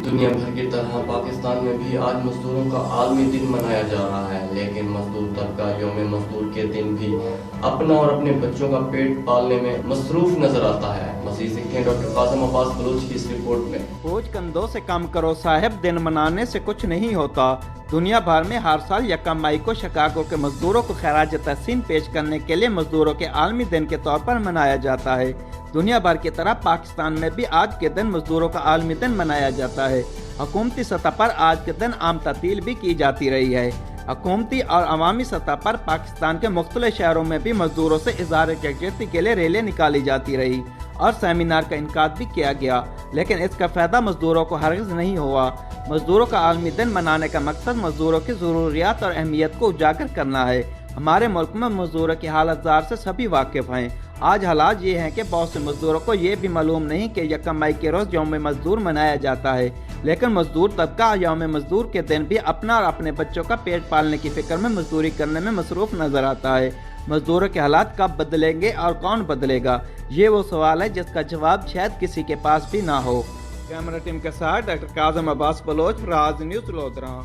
دنیا بھر کی طرح پاکستان میں بھی آج مزدوروں کا عالمی دن منایا جا رہا ہے، لیکن مزدور طبقہ یوم مزدور کے دن بھی اپنا اور اپنے بچوں کا پیٹ پالنے میں مصروف نظر آتا ہے۔ مزید دیکھیں ڈاکٹر قاسم عباس بلوچ کی اس رپورٹ میں۔ بوجھ کندھوں سے کم کرو صاحب، دن منانے سے کچھ نہیں ہوتا۔ دنیا بھر میں ہر سال یکم مئی کو شکاگو کے مزدوروں کو خراج تحسین پیش کرنے کے لیے مزدوروں کے عالمی دن کے طور پر منایا جاتا ہے۔ دنیا بھر کی طرح پاکستان میں بھی آج کے دن مزدوروں کا عالمی دن منایا جاتا ہے۔ حکومتی سطح پر آج کے دن عام تعطیل بھی کی جاتی رہی ہے۔ حکومتی اور عوامی سطح پر پاکستان کے مختلف شہروں میں بھی مزدوروں سے اظہار یکجہتی کے لیے ریلیاں نکالی جاتی رہی اور سیمینار کا انعقاد بھی کیا گیا، لیکن اس کا فائدہ مزدوروں کو ہرگز نہیں ہوا۔ مزدوروں کا عالمی دن منانے کا مقصد مزدوروں کی ضروریات اور اہمیت کو اجاگر کرنا ہے۔ ہمارے ملک میں مزدوروں کی حالت زار سے سبھی واقف ہیں۔ آج حالات یہ ہیں کہ بہت سے مزدوروں کو یہ بھی معلوم نہیں کہ یکم مئی کے روز یوم مزدور منایا جاتا ہے، لیکن مزدور طبقہ یوم مزدور کے دن بھی اپنا اور اپنے بچوں کا پیٹ پالنے کی فکر میں مزدوری کرنے میں مصروف نظر آتا ہے۔ مزدوروں کے حالات کب بدلیں گے اور کون بدلے گا، یہ وہ سوال ہے جس کا جواب شاید کسی کے پاس بھی نہ ہو۔ کیمرہ ٹیم کے ساتھ ڈاکٹر قاسم عباس بلوچ، راز نیوز، لودھراں۔